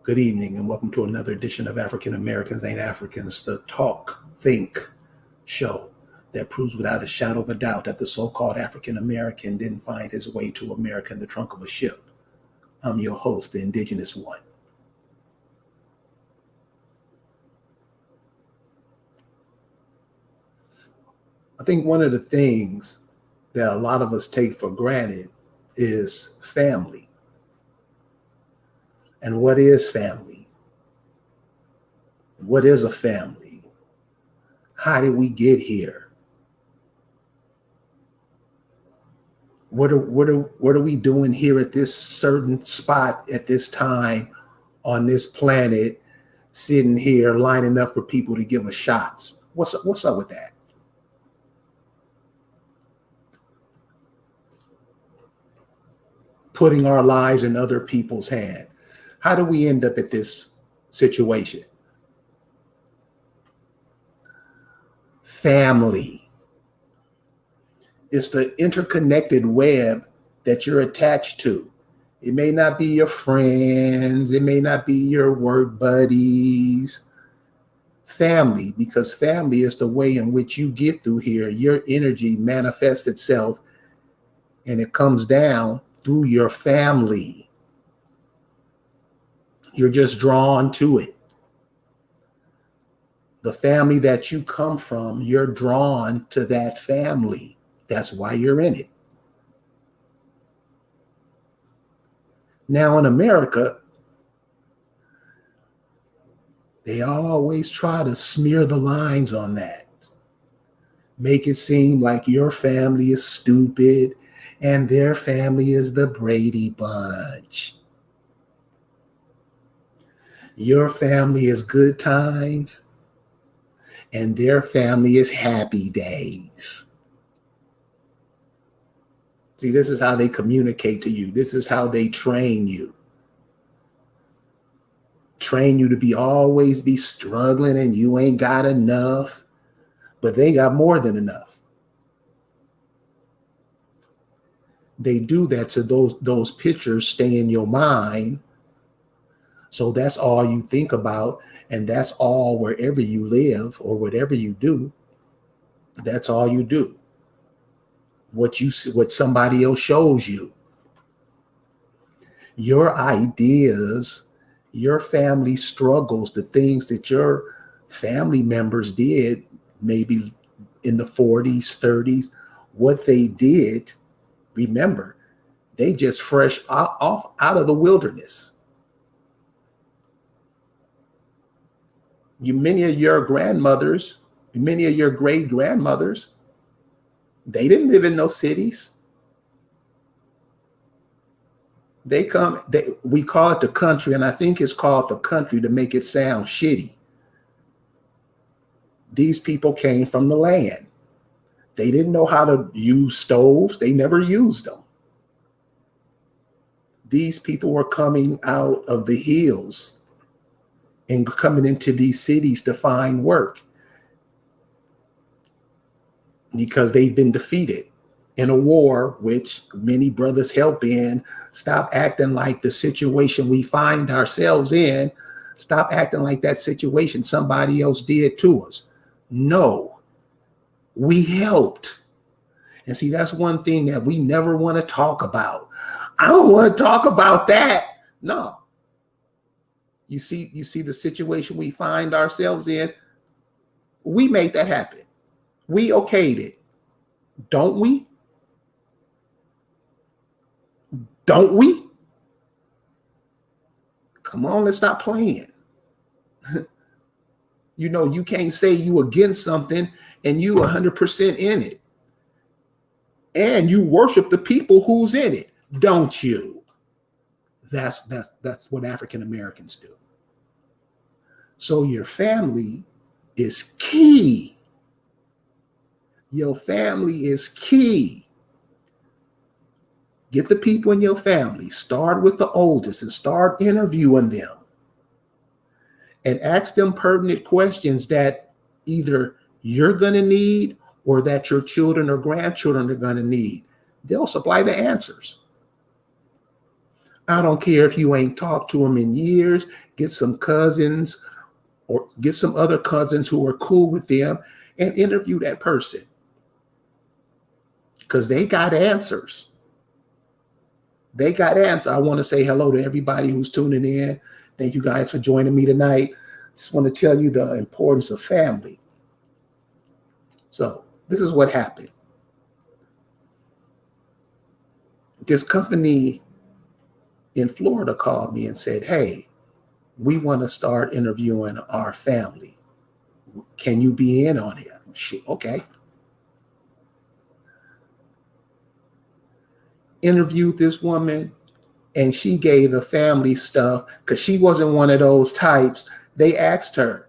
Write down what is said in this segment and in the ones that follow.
Good evening, and welcome to another edition of African Americans Ain't Africans, the talk, think show that proves without a shadow of a doubt that the so-called African American didn't find his way to America in the trunk of a ship. I'm your host, the Indigenous One. I think one of the things that a lot of us take for granted is family. And what is family? What is a family? How did we get here? What are we doing here at this certain spot at this time on this planet, sitting here lining up for people to give us shots? What's up with that? Putting our lives in other people's hands. How do we end up at this situation? Family is the interconnected web that you're attached to. It may not be your friends. It may not be your work buddies. Family, because family is the way in which you get through here. Your energy manifests itself and it comes down through your family. You're just drawn to it. The family that you come from, you're drawn to that family. That's why you're in it. Now in America, they always try to smear the lines on that. Make it seem like your family is stupid and their family is the Brady Bunch. Your family is good times and their family is happy days. See, this is how they communicate to you. This is how they train you. Train you to be always be struggling and you ain't got enough, but they got more than enough. They do that so those pictures stay in your mind. So that's all you think about, and that's all wherever you live or whatever you do, that's all you do. What somebody else shows you. Your ideas, your family struggles, the things that your family members did, maybe in the 40s, 30s, what they did, remember, they just fresh out of the wilderness. Many of your grandmothers, many of your great grandmothers, they didn't live in those cities. We call it the country, and I think it's called the country to make it sound shitty. These people came from the land. They didn't know how to use stoves. They never used them. These people were coming out of the hills and coming into these cities to find work because they've been defeated in a war, which many brothers help in. Stop acting like the situation we find ourselves in. Stop acting like that situation somebody else did to us. No, we helped. And see, that's one thing that we never want to talk about. I don't want to talk about that. No. You see the situation we find ourselves in. We made that happen. We okayed it. Don't we? Don't we? Come on, let's stop playing. You can't say you against something and you 100% in it. And you worship the people who's in it, don't you? That's what African Americans do. So your family is key. Your family is key. Get the people in your family. Start with the oldest and start interviewing them. And ask them pertinent questions that either you're going to need or that your children or grandchildren are going to need. They'll supply the answers. I don't care if you ain't talked to them in years. Get some cousins or get some other cousins who are cool with them and interview that person because they got answers. They got answers. I want to say hello to everybody who's tuning in. Thank you guys for joining me tonight. Just want to tell you the importance of family. So this is what happened. This company in Florida called me and said, hey, we want to start interviewing our family. Can you be in on it? Sure, okay. Interviewed this woman and she gave the family stuff because she wasn't one of those types. They asked her,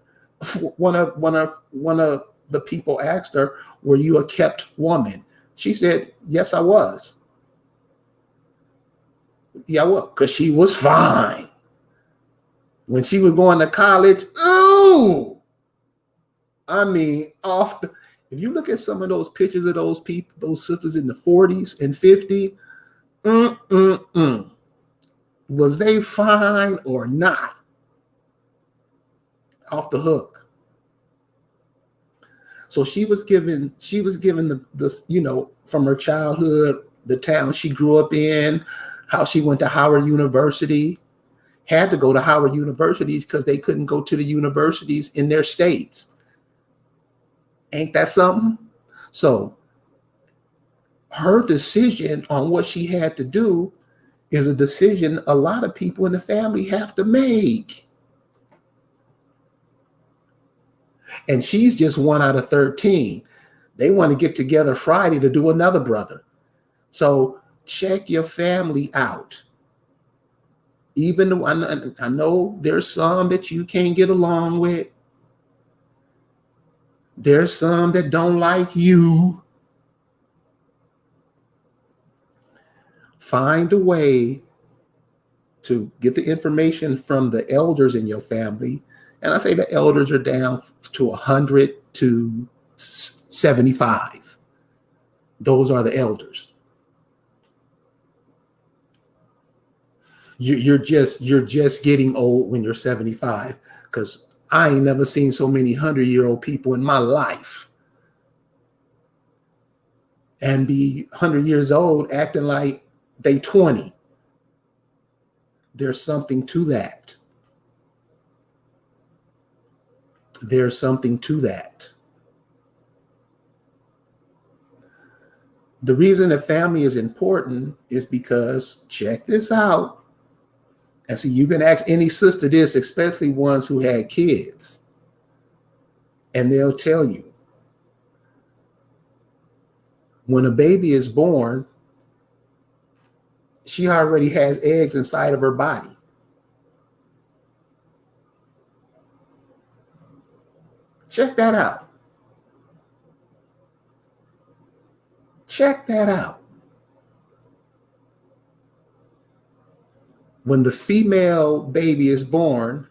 one of the people asked her, were you a kept woman? She said, yes, I was. Yeah, well, because she was fine. When she was going to college, ooh, I mean, if you look at some of those pictures of those people, those sisters in the 40s and 50s, was they fine or not? Off the hook. So she was given the you know, from her childhood, the town she grew up in, how she went to Howard University, had to go to Howard Universities because they couldn't go to the universities in their states. Ain't that something? So her decision on what she had to do is a decision a lot of people in the family have to make. And she's just one out of 13. They want to get together Friday to do another brother. So check your family out. Even though I know there's some that you can't get along with. There's some that don't like you. Find a way to get the information from the elders in your family. And I say the elders are down to 100 to 75. Those are the elders. You're just getting old when you're 75, because I ain't never seen so many 100-year-old people in my life. And be 100 years old acting like they 20. There's something to that. There's something to that. The reason that family is important is because, check this out. And so you can ask any sister this, especially ones who had kids, and they'll tell you, when a baby is born, she already has eggs inside of her body. Check that out. Check that out. When the female baby is born,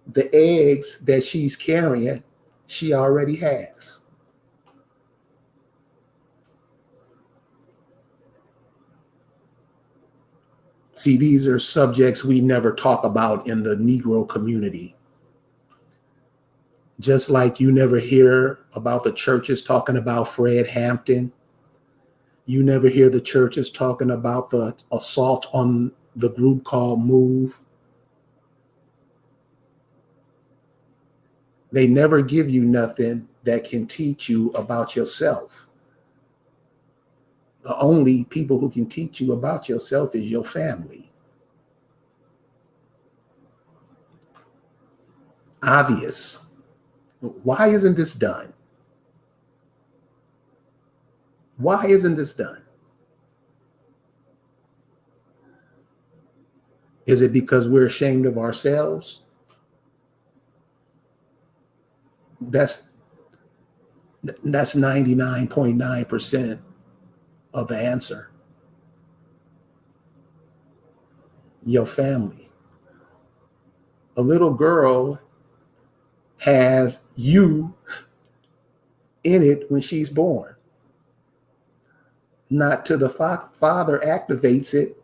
the eggs that she's carrying, she already has. See, these are subjects we never talk about in the Negro community. Just like you never hear about the churches talking about Fred Hampton. You never hear the churches talking about the assault on the group called Move. They never give you nothing that can teach you about yourself. The only people who can teach you about yourself is your family. Obvious. Why isn't this done? Why isn't this done? Is it because we're ashamed of ourselves? That's 99.9% of the answer. Your family. A little girl has you in it when she's born. Not till the father activates it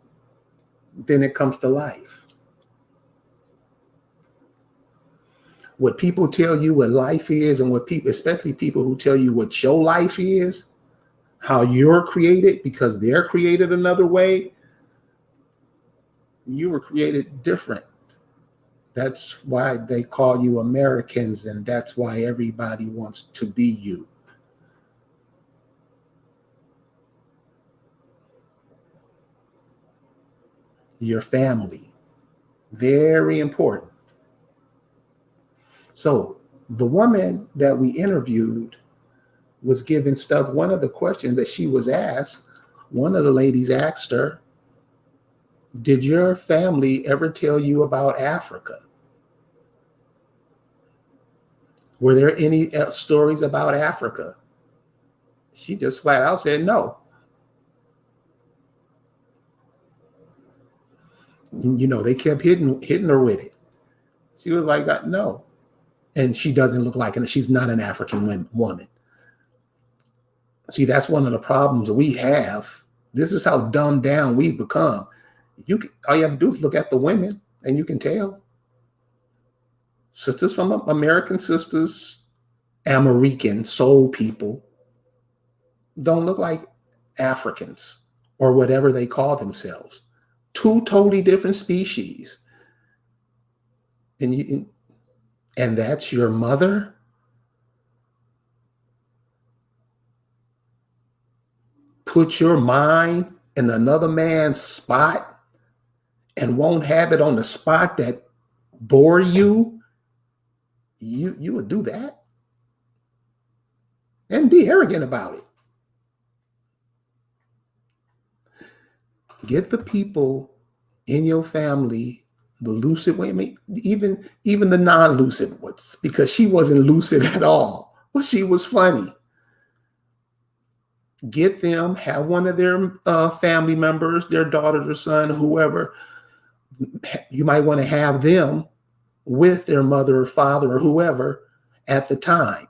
then it comes to life. What people tell you what life is, and what people, especially people who tell you what your life is, how you're created, because they're created another way, you were created different. That's why they call you Americans, and that's why everybody wants to be you. Your family, very important. So the woman that we interviewed was given stuff. One of the questions that she was asked, one of the ladies asked her, did your family ever tell you about Africa? Were there any stories about Africa? She just flat out said no. You know, they kept hitting her with it. She was like, no. And she doesn't look like it. She's not an African woman. See, that's one of the problems we have. This is how dumbed down we've become. All you have to do is look at the women, and you can tell. Sisters from American sisters, American soul people, don't look like Africans or whatever they call themselves. Two totally different species. And that's your mother? Put your mind in another man's spot and won't have it on the spot that bore you? You would do that? And be arrogant about it. Get the people in your family, the lucid women, even the non-lucid ones, because she wasn't lucid at all. Well, she was funny. Get them, have one of their family members, their daughters or son, whoever, you might want to have them with their mother or father or whoever at the time.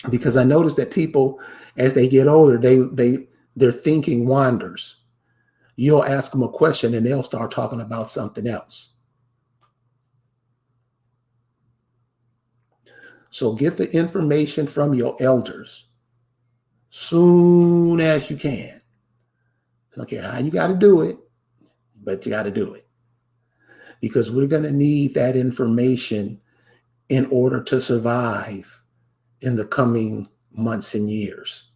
Because I noticed that people, as they get older, their thinking wanders. You'll ask them a question and they'll start talking about something else. So get the information from your elders soon as you can. I don't care how you got to do it, but you got to do it. Because we're going to need that information in order to survive in the coming months and years.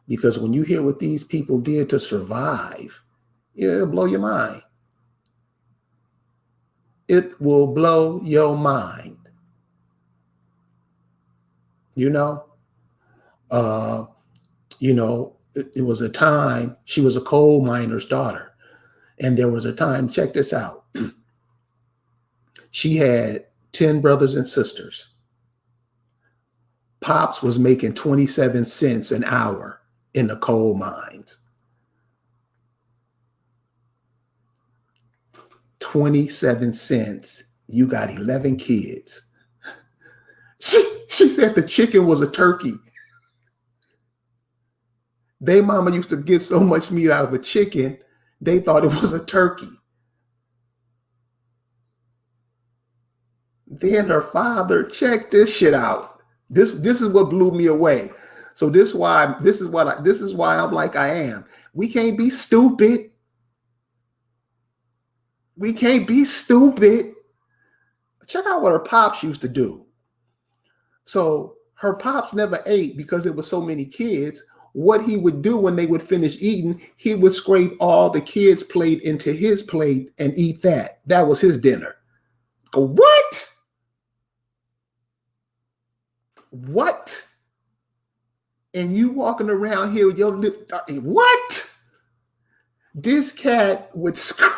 Because when you hear what these people did to survive, it'll blow your mind. It will blow your mind. You know, it was a time, she was a coal miner's daughter. And there was a time, check this out. She had 10 brothers and sisters. Pops was making 27 cents an hour in the coal mines. 27 cents. You got 11 kids. She said the chicken was a turkey. They mama used to get so much meat out of a chicken, they thought it was a turkey. Then her father, check this shit out. This is what blew me away. So this is why I'm like I am. We can't be stupid. We can't be stupid. Check out what her pops used to do. So her pops never ate because there were so many kids. What he would do when they would finish eating, he would scrape all the kids' plate into his plate and eat that. That was his dinner. What? What? And you walking around here with your lip, what? This cat would scream.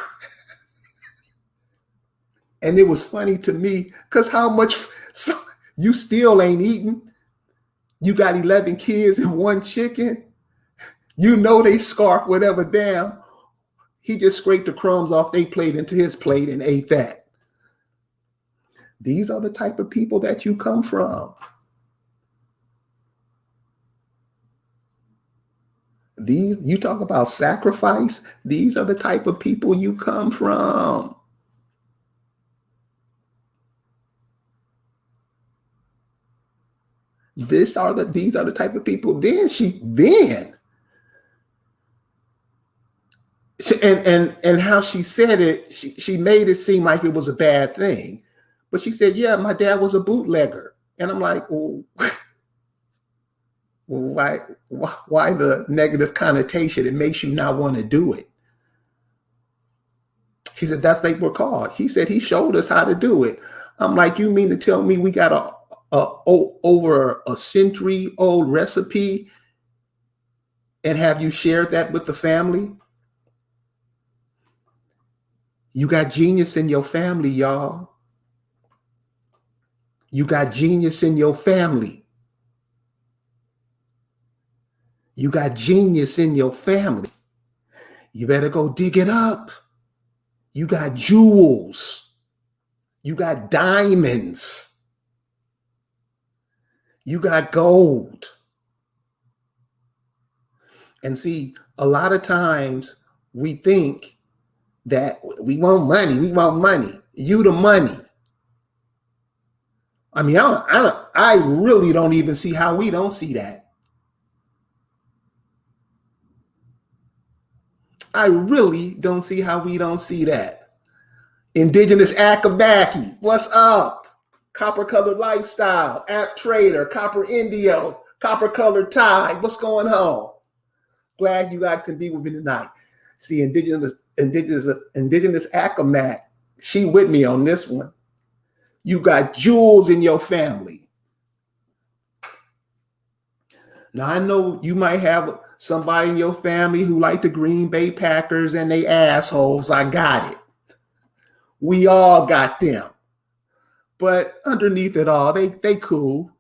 And it was funny to me because how much, so you still ain't eating. You got 11 kids and one chicken. You know they scarf whatever down. He just scraped the crumbs off their plate into his plate and ate that. These are the type of people that you come from. These, you talk about sacrifice, these are the type of people you come from. These are the type of people. And how she said it, she made it seem like it was a bad thing. But she said, yeah, my dad was a bootlegger. And I'm like, well, why the negative connotation? It makes you not want to do it. She said, that's what they were called. He said he showed us how to do it. I'm like, you mean to tell me we got over a century old recipe and have you shared that with the family? You got genius in your family, y'all. You got genius in your family. You got genius in your family. You better go dig it up. You got jewels. You got diamonds. You got gold. And see, a lot of times we think that we want money. We want money. You the money. I mean, I really don't even see how we don't see that. I really don't see how we don't see that. Indigenous Akabaki, what's up? Copper Colored Lifestyle, App Trader, Copper Indio, Copper Colored Tie, what's going on? Glad you guys can be with me tonight. See, Indigenous Akamak, she with me on this one. You got jewels in your family. Now, I know you might have somebody in your family who like the Green Bay Packers and they assholes. I got it. We all got them. But underneath it all, they cool.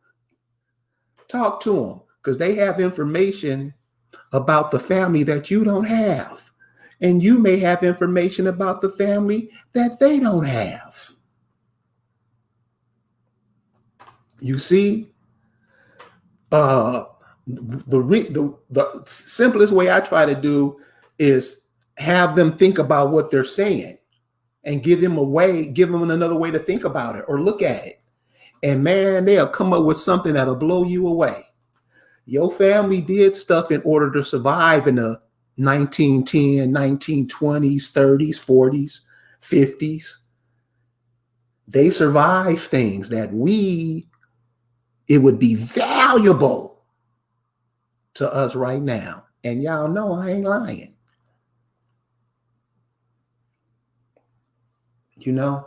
Talk to them because they have information about the family that you don't have. And you may have information about the family that they don't have. You see, the simplest way I try to do is have them think about what they're saying and give them another way to think about it or look at it. And man, they'll come up with something that'll blow you away. Your family did stuff in order to survive in the 1910, 1920s, 30s, 40s, 50s. They survived things that it would be valuable to us right now. And y'all know I ain't lying. You know?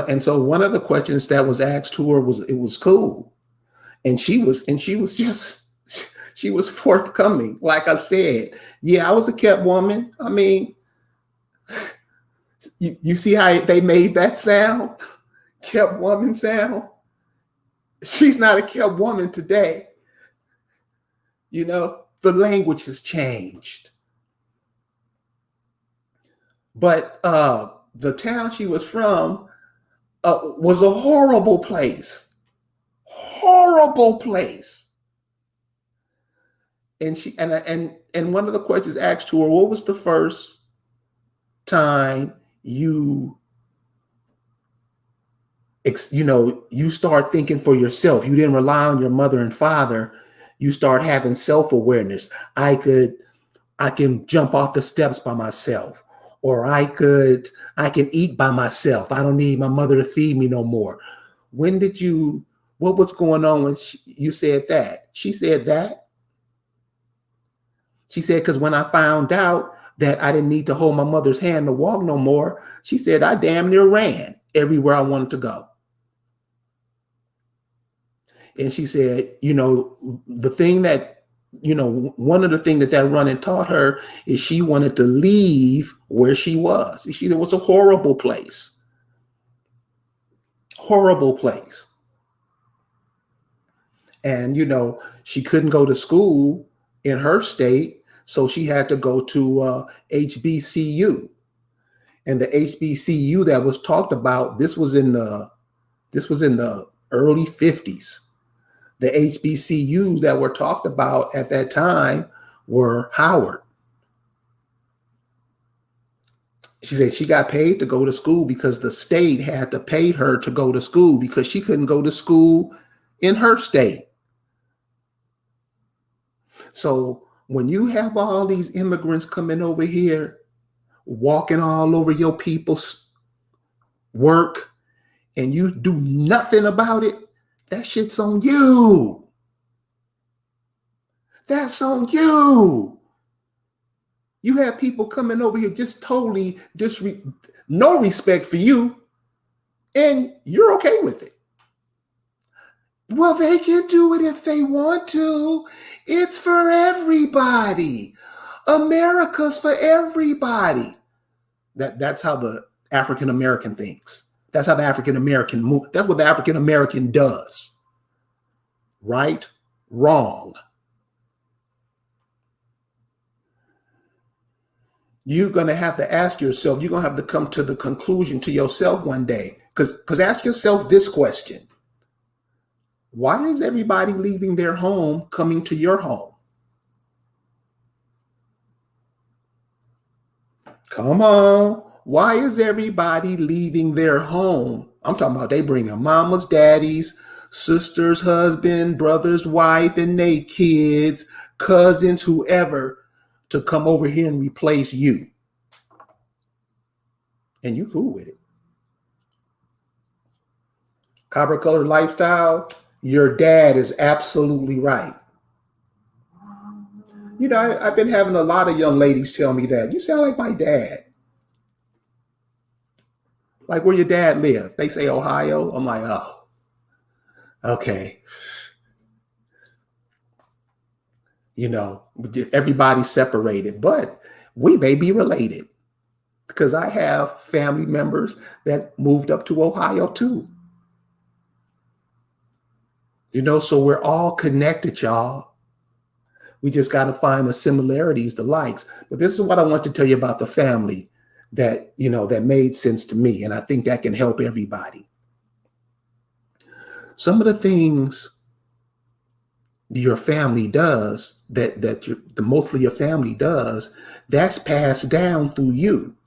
And so one of the questions that was asked to her was cool. And she was forthcoming. Like I said, yeah, I was a kept woman. I mean, you see how they made that sound? Kept woman sound? She's not a kept woman today. You know, the language has changed. But the town she was from was a horrible place. Horrible place. And she and one of the questions asked to her, what was the first time you start thinking for yourself? You didn't rely on your mother and father. You start having self-awareness. I can jump off the steps by myself, or I can eat by myself. I don't need my mother to feed me no more. What was going on when you said that? She said that. She said, because when I found out that I didn't need to hold my mother's hand to walk no more, she said, I damn near ran everywhere I wanted to go. And she said, the thing that, one of the things that running taught her is she wanted to leave where she was. She said it was a horrible place. Horrible place. And, she couldn't go to school in her state, so she had to go to HBCU. And the HBCU that was talked about, this was in the early 50s. The HBCUs that were talked about at that time were Howard. She said she got paid to go to school because the state had to pay her to go to school because she couldn't go to school in her state. So when you have all these immigrants coming over here, walking all over your people's work, and you do nothing about it, that shit's on you. That's on you. You have people coming over here just totally no respect for you, and you're okay with it. Well, they can do it if they want to. It's for everybody. America's for everybody. That's how the African American thinks. That's how the African American move. That's what the African American does. Right? Wrong. You're going to have to ask yourself, you're going to have to come to the conclusion to yourself one day. Because ask yourself this question. Why is everybody leaving their home coming to your home? Come on. Why is everybody leaving their home? I'm talking about they bringing mamas, daddies, sisters, husband, brothers, wife, and they kids, cousins, whoever, to come over here and replace you. And you cool with it. Copper colored lifestyle, your dad is absolutely right. You know, I've been having a lot of young ladies tell me that. You sound like my dad. Like where your dad lived. They say Ohio. I'm like, oh, okay. You know, everybody's separated, but we may be related because I have family members that moved up to Ohio too. You know, so we're all connected, y'all. We just got to find the similarities, the likes. But this is what I want to tell you about the family that, you know, that made sense to me. And I think that can help everybody. Some of the things your family does, mostly your family does, that's passed down through you.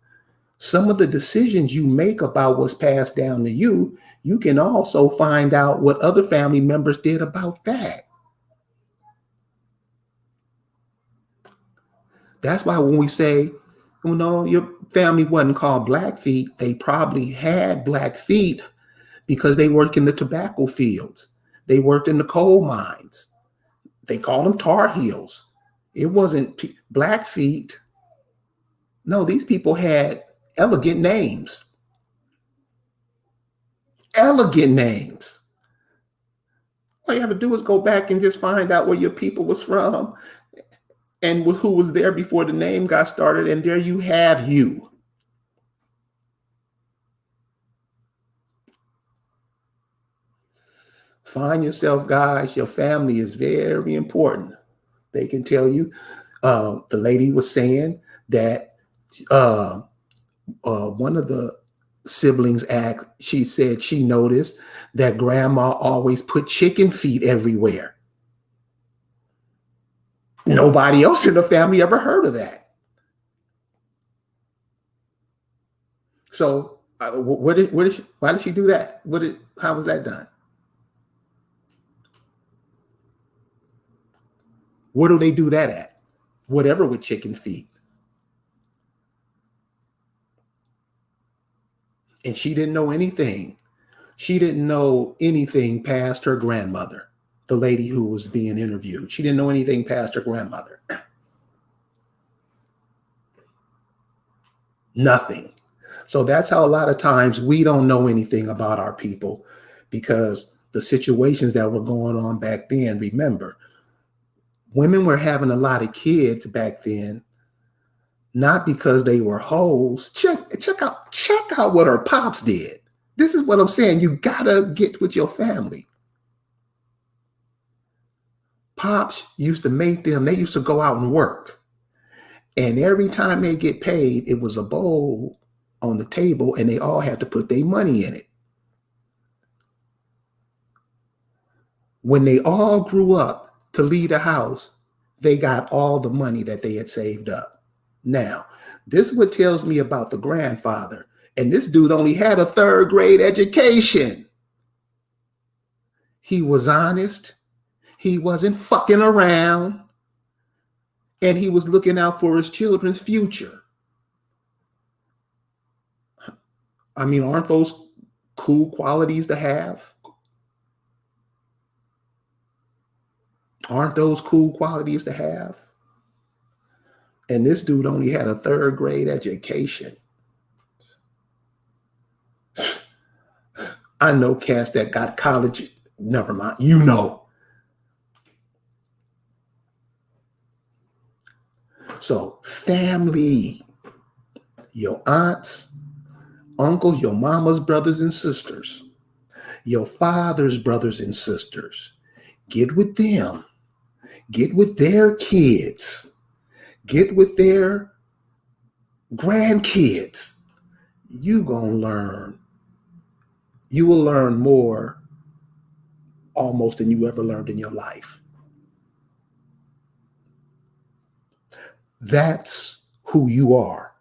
Some of the decisions you make about what's passed down to you, you can also find out what other family members did about that. That's why when we say, you know, your family wasn't called Blackfeet, they probably had Blackfeet because they worked in the tobacco fields. They worked in the coal mines. They called them Tar Heels. It wasn't Blackfeet. No, these people had elegant names. Elegant names. All you have to do is go back and just find out where your people was from and who was there before the name got started, and there you have you. Find yourself, guys. Your family is very important. They can tell you. The lady was saying that one of the siblings she said she noticed that grandma always put chicken feet everywhere. Nobody else in the family ever heard of that. So why did she do that? How was that done? Where do they do that at? Whatever with chicken feet. And she didn't know anything. She didn't know anything past her grandmother, the lady who was being interviewed. She didn't know anything past her grandmother. Nothing. So that's how a lot of times we don't know anything about our people because the situations that were going on back then, remember, women were having a lot of kids back then, not because they were hoes. Check out what her pops did. This is what I'm saying. You gotta get with your family. Pops used to make them, they used to go out and work. And every time they get paid, it was a bowl on the table and they all had to put their money in it. When they all grew up to leave the house, they got all the money that they had saved up. Now, this is what tells me about the grandfather. And this dude only had a third grade education. He was honest. He wasn't fucking around. And he was looking out for his children's future. I mean, aren't those cool qualities to have? Aren't those cool qualities to have? And this dude only had a third grade education. I know cats that got college. Never mind. You know. So family, your aunts, uncles, your mama's brothers and sisters, your father's brothers and sisters, get with them. Get with their kids. Get with their grandkids. You gonna learn. You will learn more almost than you ever learned in your life. That's who you are.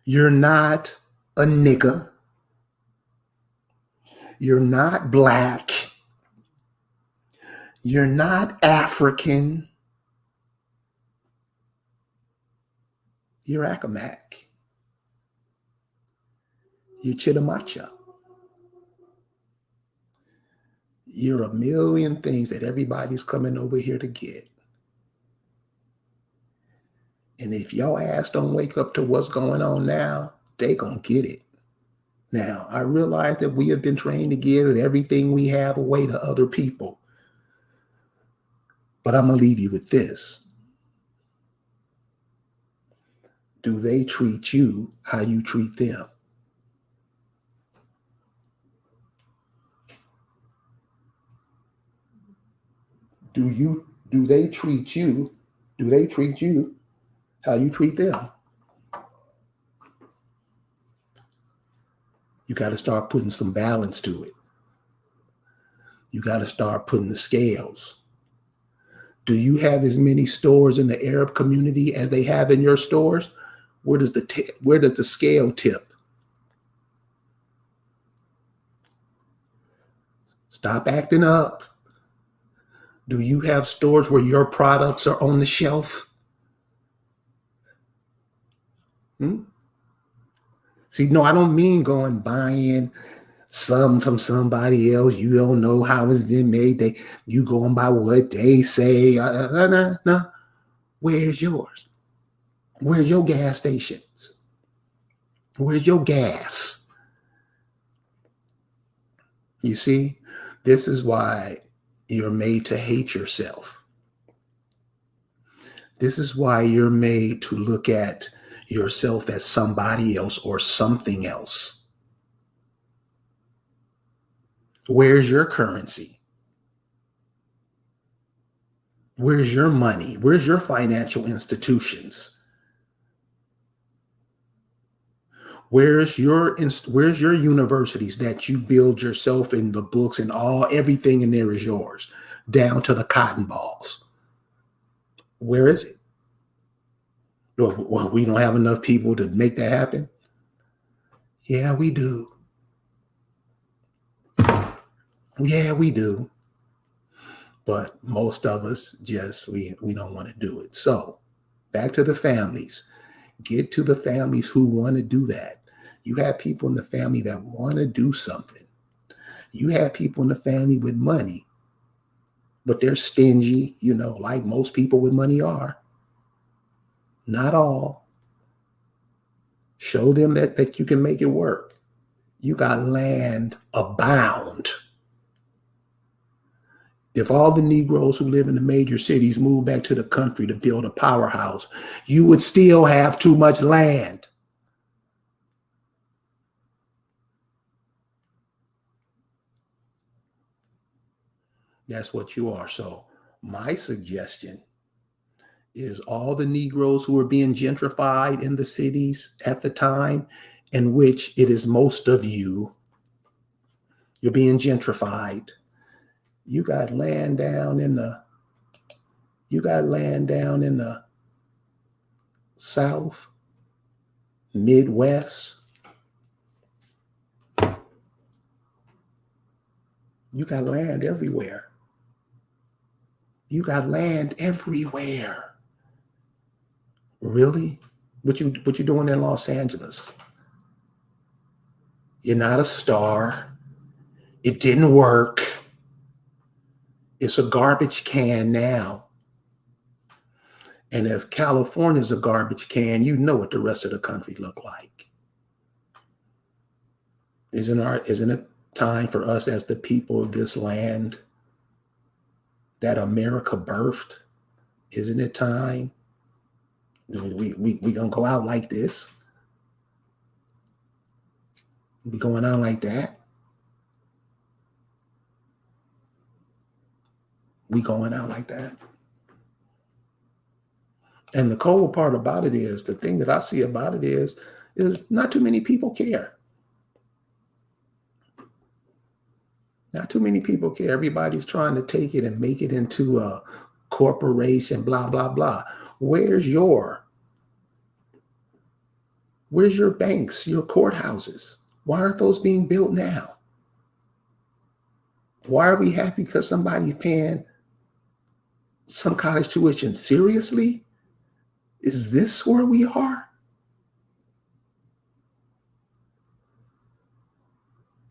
You're not a nigga. You're not black. You're not African. You're Accomack. You're Chitimacha. You're a million things that everybody's coming over here to get. And if y'all ass don't wake up to what's going on now, they gonna get it. Now, I realize that we have been trained to give everything we have away to other people. But I'm gonna leave you with this. Do they treat you how you treat them? Do they treat you how you treat them? You got to start putting some balance to it. You got to start putting the scales. Do you have as many stores in the Arab community as they have in your stores? Where does the scale tip? Stop acting up. Do you have stores where your products are on the shelf? See, no, I don't mean going buying some from somebody else. You don't know how it's been made. You going by what they say. No. Where's yours? Where's your gas stations? Where's your gas? You see, this is why you're made to hate yourself. This is why you're made to look at yourself as somebody else or something else. Where's your currency? Where's your money? Where's your financial institutions? Where's your universities that you build yourself in the books and everything in there is yours, down to the cotton balls? Where is it? Well, we don't have enough people to make that happen. Yeah, we do. Yeah, we do. But most of us we don't want to do it. So back to the families. Get to the families who want to do that. You have people in the family that want to do something. You have people in the family with money, but they're stingy, like most people with money are. Not all. Show them that you can make it work. You got land abound. If all the Negroes who live in the major cities move back to the country to build a powerhouse, you would still have too much land. That's what you are. So my suggestion is all the Negroes who are being gentrified in the cities at the time in which it is most of you, You're being gentrified. You got land down in the South, Midwest. You got land everywhere. You got land everywhere. Really? What you doing in Los Angeles? You're not a star. It didn't work. It's a garbage can now. And if California's a garbage can, you know what the rest of the country look like. Isn't it time for us as the people of this land that America birthed? Isn't it time? We gonna go out like this? We going out like that? We going out like that? And the cold part about it is, the thing that I see about it is not too many people care. Not too many people care. Everybody's trying to take it and make it into a corporation, blah, blah, blah. Where's your banks, your courthouses? Why aren't those being built now? Why are we happy because somebody's paying some college tuition? Seriously? Is this where we are?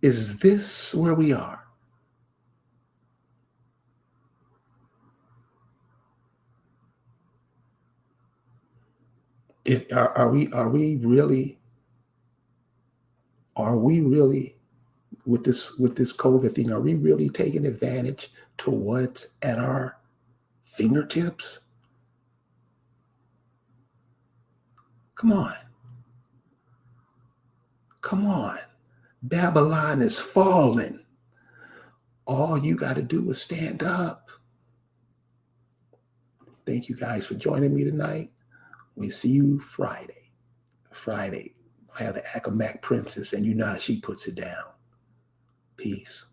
Is this where we are? Are we really with this COVID thing? Are we really taking advantage to what's at our fingertips? Come on. Come on. Babylon is falling. All you got to do is stand up. Thank you guys for joining me tonight. We see you Friday. I have the Accomack Princess, and you know how she puts it down. Peace.